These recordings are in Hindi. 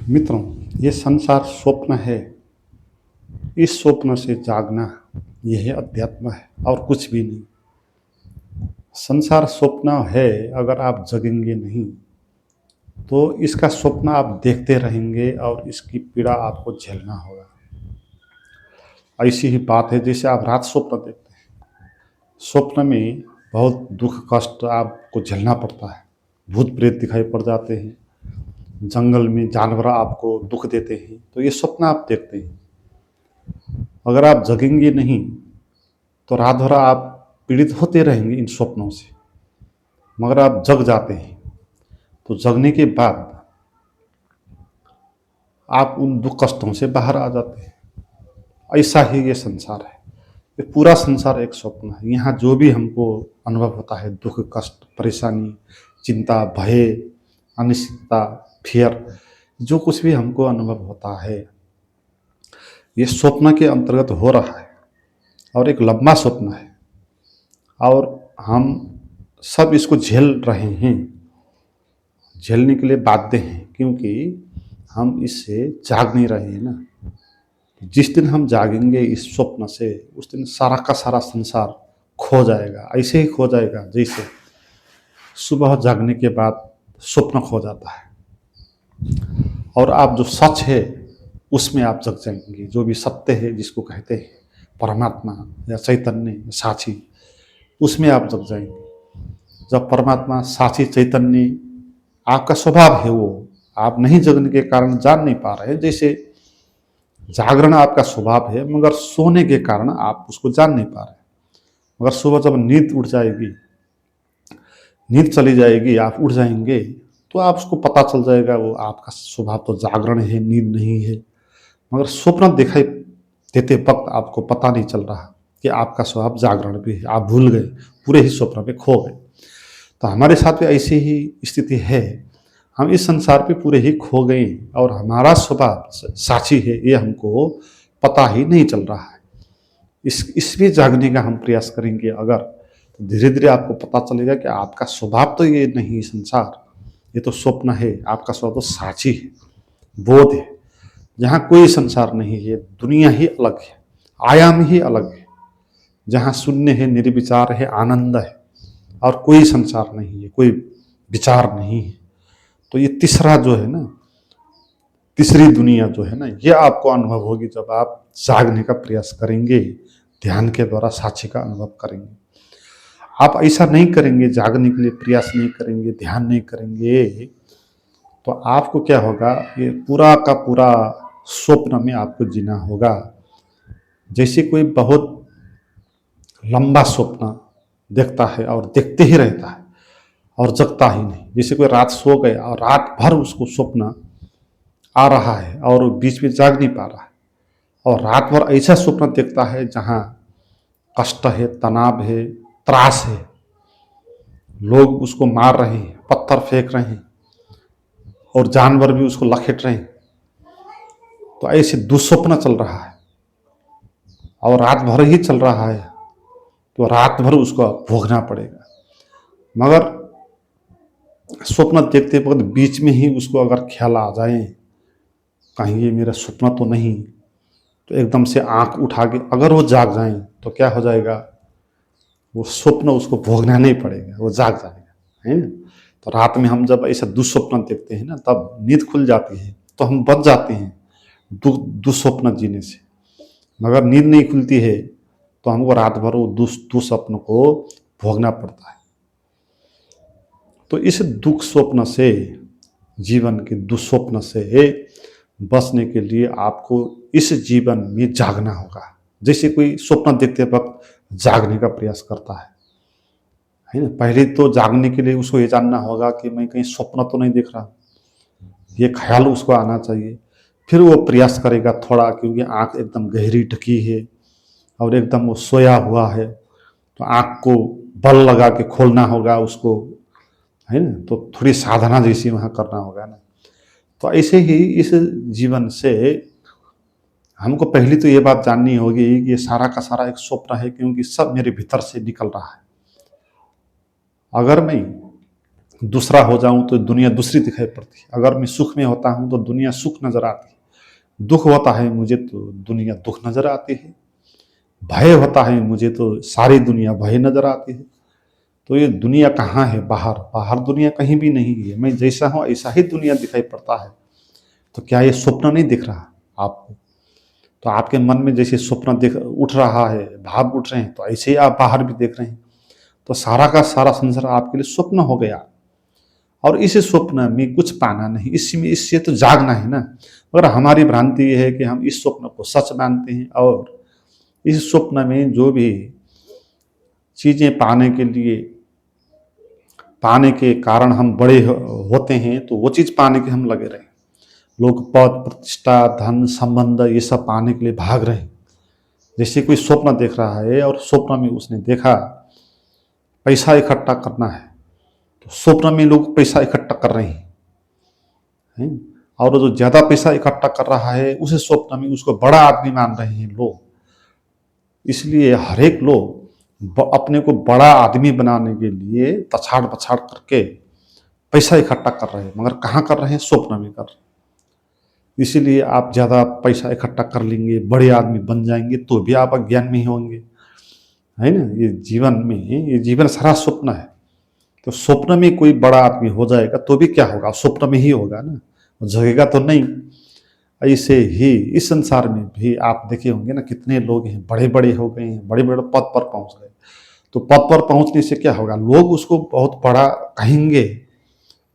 मित्रों, ये संसार स्वप्न है। इस स्वप्न से जागना यह अध्यात्म है और कुछ भी नहीं। संसार स्वप्न है। अगर आप जगेंगे नहीं तो इसका स्वप्न आप देखते रहेंगे और इसकी पीड़ा आपको झेलना होगा। ऐसी ही बात है जैसे आप रात स्वप्न देखते हैं। स्वप्न में बहुत दुख कष्ट आपको झेलना पड़ता है। भूत प्रेत दिखाई पड़ जाते हैं, जंगल में जानवर आपको दुख देते हैं, तो ये स्वप्न आप देखते हैं। अगर आप जगेंगे नहीं तो रात भर आप पीड़ित होते रहेंगे इन स्वप्नों से। मगर आप जग जाते हैं तो जगने के बाद आप उन दुख कष्टों से बाहर आ जाते हैं। ऐसा ही ये संसार है। ये पूरा संसार एक स्वप्न है। यहाँ जो भी हमको अनुभव होता है, दुख कष्ट परेशानी चिंता भय अनिश्चितता फियर, जो कुछ भी हमको अनुभव होता है ये स्वप्न के अंतर्गत हो रहा है और एक लंबा स्वप्न है। और हम सब इसको झेल रहे हैं, झेलने के लिए बाध्य हैं, क्योंकि हम इससे जाग नहीं रहे हैं ना। जिस दिन हम जागेंगे इस स्वप्न से, उस दिन सारा का सारा संसार खो जाएगा। ऐसे ही खो जाएगा जैसे सुबह जागने के बाद स्वप्न खो जाता है और आप जो सच है उसमें आप जग जाएंगे। जो भी सत्य है, जिसको कहते हैं परमात्मा या चैतन्य या साक्षी, उसमें आप जग जाएंगे। जब परमात्मा साक्षी चैतन्य आपका स्वभाव है, वो आप नहीं जगने के कारण जान नहीं पा रहे। जैसे जागरण आपका स्वभाव है, मगर सोने के कारण आप उसको जान नहीं पा रहे। मगर सुबह जब नींद उठ जाएगी, नींद चली जाएगी, आप उठ जाएंगे तो आप उसको पता चल जाएगा वो आपका स्वभाव तो जागरण है, नींद नहीं है। मगर स्वप्न दिखाई देते वक्त आपको पता नहीं चल रहा कि आपका स्वभाव जागरण भी है। आप भूल गए, पूरे ही स्वप्न में खो गए। तो हमारे साथ भी ऐसी ही स्थिति है। हम इस संसार पे पूरे ही खो गए और हमारा स्वभाव साक्षी है ये हमको पता ही नहीं चल रहा है। इसमें जागने का हम प्रयास करेंगे अगर, तो धीरे धीरे आपको पता चलेगा कि आपका स्वभाव तो ये नहीं संसार, ये तो स्वप्न है। आपका स्वभाव तो साक्षी है, बोध है, जहाँ कोई संसार नहीं है। दुनिया ही अलग है, आयाम ही अलग है, जहाँ शून्य है, निर्विचार है, आनंद है और कोई संसार नहीं है, कोई विचार नहीं है। तो ये तीसरा जो है ना, तीसरी दुनिया जो है ना, ये आपको अनुभव होगी जब आप जागने का प्रयास करेंगे, ध्यान के द्वारा साक्षी का अनुभव करेंगे। आप ऐसा नहीं करेंगे, जागने के लिए प्रयास नहीं करेंगे, ध्यान नहीं करेंगे, तो आपको क्या होगा, ये पूरा का पूरा स्वप्न में आपको जीना होगा। जैसे कोई बहुत लंबा स्वप्न देखता है और देखते ही रहता है और जगता ही नहीं। जैसे कोई रात सो गया और रात भर उसको स्वप्न आ रहा है और बीच में जाग नहीं पा रहा है, और रात भर ऐसा स्वप्न देखता है जहाँ कष्ट है, तनाव है, त्रास है, लोग उसको मार रहे हैं, पत्थर फेंक रहे हैं और जानवर भी उसको लखेट रहे हैं। तो ऐसे दुस्वप्न चल रहा है और रात भर ही चल रहा है, तो रात भर उसको भोगना पड़ेगा। मगर स्वप्न देखते वक्त बीच में ही उसको अगर ख्याल आ जाए कहीं ये मेरा स्वप्न तो नहीं, तो एकदम से आंख उठा के अगर वो जाग जाए तो क्या हो जाएगा, वो स्वप्न उसको भोगना नहीं पड़ेगा, वो जाग जाएगा, है ना। तो रात में हम जब ऐसा दुस्वप्न देखते हैं ना, तब नींद खुल जाती है तो हम बच जाते हैं दुस्वप्न जीने से। मगर नींद नहीं खुलती है तो हमको रात भर वो दुस्वप्न को भोगना पड़ता है। तो इस दुख स्वप्न से, जीवन के दुस्वप्न से बचने के लिए आपको इस जीवन में जागना होगा। जैसे कोई स्वप्न देखते वक्त जागने का प्रयास करता है ना। पहले तो जागने के लिए उसको ये जानना होगा कि मैं कहीं स्वप्न तो नहीं देख रहा, ये ख्याल उसको आना चाहिए। फिर वो प्रयास करेगा थोड़ा, क्योंकि आंख एकदम गहरी ढकी है और एकदम वो सोया हुआ है, तो आंख को बल लगा के खोलना होगा उसको, है ना। तो थोड़ी साधना जैसी वहाँ करना होगा ना। तो ऐसे ही इस जीवन से हमको पहली तो ये बात जाननी होगी कि ये सारा का सारा एक स्वप्न है, क्योंकि सब मेरे भीतर से निकल रहा है। अगर मैं दूसरा हो जाऊं तो दुनिया दूसरी दिखाई पड़ती है। अगर मैं सुख में होता हूं तो दुनिया सुख नजर आती है। दुख होता है मुझे तो दुनिया दुख नजर आती है। भय होता है मुझे तो सारी दुनिया भय नजर आती है। तो ये दुनिया कहाँ है? बाहर। बाहर दुनिया कहीं भी नहीं है। मैं जैसा हूं ऐसा ही दुनिया दिखाई पड़ता है। तो क्या ये स्वप्न नहीं दिख रहा आपको? तो आपके मन में जैसे स्वप्न दिख उठ रहा है, भाव उठ रहे हैं, तो ऐसे ही आप बाहर भी देख रहे हैं। तो सारा का सारा संसार आपके लिए स्वप्न हो गया। और इस स्वप्न में कुछ पाना नहीं, इसमें इससे तो जागना है ना। मगर हमारी भ्रांति ये है कि हम इस स्वप्न को सच मानते हैं और इस स्वप्न में जो भी चीजें पाने के कारण हम बड़े होते हैं, तो वो चीज पाने के हम लगे रहे। लोग पद प्रतिष्ठा धन संबंध ये सब पाने के लिए भाग रहे हैं। जैसे कोई स्वप्न देख रहा है और स्वप्न में उसने देखा पैसा इकट्ठा करना है, तो स्वप्न में लोग पैसा इकट्ठा कर रहे हैं। और जो ज्यादा पैसा इकट्ठा कर रहा है उसे स्वप्न में उसको बड़ा आदमी मान रहे हैं लोग। इसलिए हर एक लोग अपने को बड़ा आदमी बनाने के लिए तछाड़ बछाड़ करके पैसा इकट्ठा कर रहे हैं। मगर कहाँ कर रहे हैं? स्वप्न में कर रहे हैं। इसीलिए आप ज़्यादा पैसा इकट्ठा कर लेंगे, बड़े आदमी बन जाएंगे, तो भी आप अज्ञान में ही होंगे, है ना। ये जीवन सारा स्वप्न है। तो स्वप्न में कोई बड़ा आदमी हो जाएगा तो भी क्या होगा? स्वप्न में ही होगा ना, जगेगा तो नहीं। ऐसे ही इस संसार में भी आप देखे होंगे ना, कितने लोग हैं बड़े बड़े हो गए हैं, बड़े बड़े पद पर पहुंच गए। तो पद पर पहुंचने से क्या होगा? लोग उसको बहुत बड़ा कहेंगे,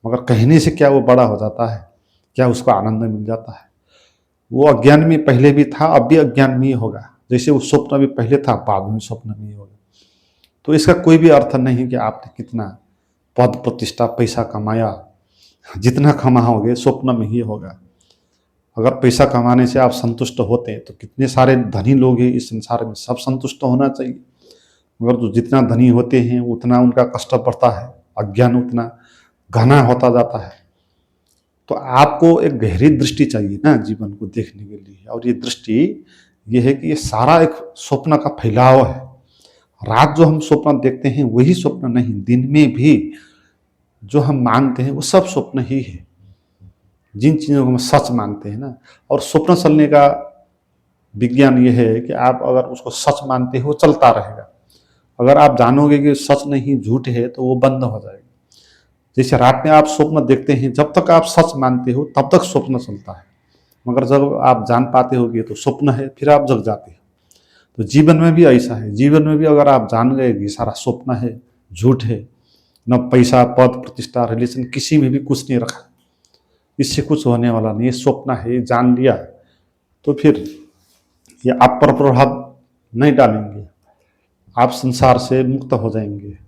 मगर कहने से क्या वो बड़ा हो जाता है? क्या उसको आनंद मिल जाता है? वो अज्ञान में पहले भी था, अब भी अज्ञान में ही होगा। जैसे वो स्वप्न में पहले था, बाद में स्वप्न में ही होगा। तो इसका कोई भी अर्थ नहीं कि आपने कितना पद प्रतिष्ठा पैसा कमाया, जितना कमाओगे स्वप्न में ही होगा। अगर पैसा कमाने से आप संतुष्ट होते हैं तो कितने सारे धनी लोग हैं इस संसार में, सब संतुष्ट होना चाहिए। मगर जो जितना धनी होते हैं उतना उनका कष्ट बढ़ता है, अज्ञान उतना घना होता जाता है। तो आपको एक गहरी दृष्टि चाहिए ना जीवन को देखने के लिए। और ये दृष्टि ये है कि ये सारा एक स्वप्न का फैलाव है। रात जो हम स्वप्न देखते हैं वही स्वप्न नहीं, दिन में भी जो हम मानते हैं वो सब स्वप्न ही है। जिन चीज़ों को हम सच मानते हैं ना, और स्वप्न चलने का विज्ञान ये है कि आप अगर उसको सच मानते हो चलता रहेगा। अगर आप जानोगे कि सच नहीं झूठ है तो वो बंद हो जाएगा। जैसे रात में आप स्वप्न देखते हैं, जब तक आप सच मानते हो तब तक स्वप्न चलता है। मगर जब आप जान पाते हो कि ये तो स्वप्न है, फिर आप जग जाते हो। तो जीवन में भी ऐसा है। जीवन में भी अगर आप जान गए कि सारा स्वप्न है, झूठ है, न पैसा पद प्रतिष्ठा रिलेशन किसी में भी कुछ नहीं रखा, इससे कुछ होने वाला नहीं, स्वप्न है, जान लिया, तो फिर ये आप पर प्रभाव नहीं डालेंगे, आप संसार से मुक्त हो जाएंगे।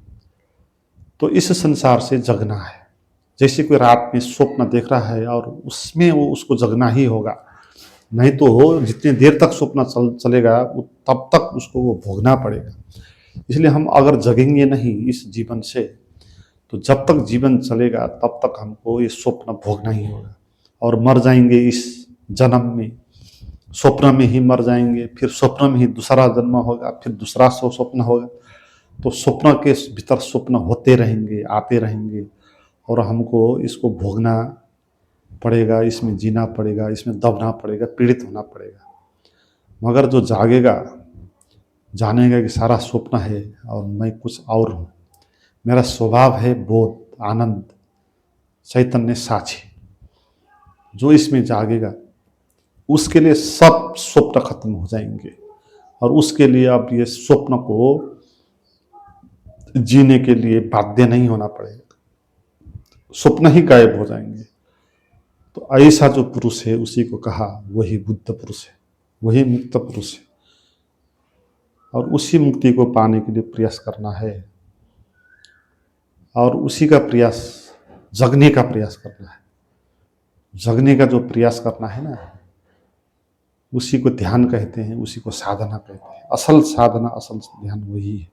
तो इस संसार से जगना है। जैसे कोई रात में स्वप्न देख रहा है और उसमें वो उसको जगना ही होगा, नहीं तो हो जितने देर तक स्वप्न चलेगा वो तब तक उसको वो भोगना पड़ेगा। इसलिए हम अगर जगेंगे नहीं इस जीवन से, तो जब तक जीवन चलेगा तब तक हमको ये स्वप्न भोगना ही होगा। और मर जाएंगे इस जन्म में, स्वप्न में ही मर जाएंगे, फिर स्वप्न में ही दूसरा जन्म होगा, फिर दूसरा स्वप्न होगा। तो स्वप्न के भीतर स्वप्न होते रहेंगे, आते रहेंगे, और हमको इसको भोगना पड़ेगा, इसमें जीना पड़ेगा, इसमें दबना पड़ेगा, पीड़ित होना पड़ेगा। मगर जो जागेगा, जानेगा कि सारा स्वप्न है और मैं कुछ और हूँ, मेरा स्वभाव है बोध आनंद चैतन्य साक्षी, जो इसमें जागेगा उसके लिए सब स्वप्न खत्म हो जाएंगे। और उसके लिए अब ये स्वप्न को जीने के लिए बाध्य नहीं होना पड़ेगा, स्वप्न ही गायब हो जाएंगे। तो ऐसा जो पुरुष है उसी को कहा वही बुद्ध पुरुष है, वही मुक्त पुरुष है। और उसी मुक्ति को पाने के लिए प्रयास करना है, और उसी का प्रयास जगने का प्रयास करना है। जगने का जो प्रयास करना है ना, उसी को ध्यान कहते हैं, उसी को साधना कहते हैं। असल साधना असल ध्यान वही है।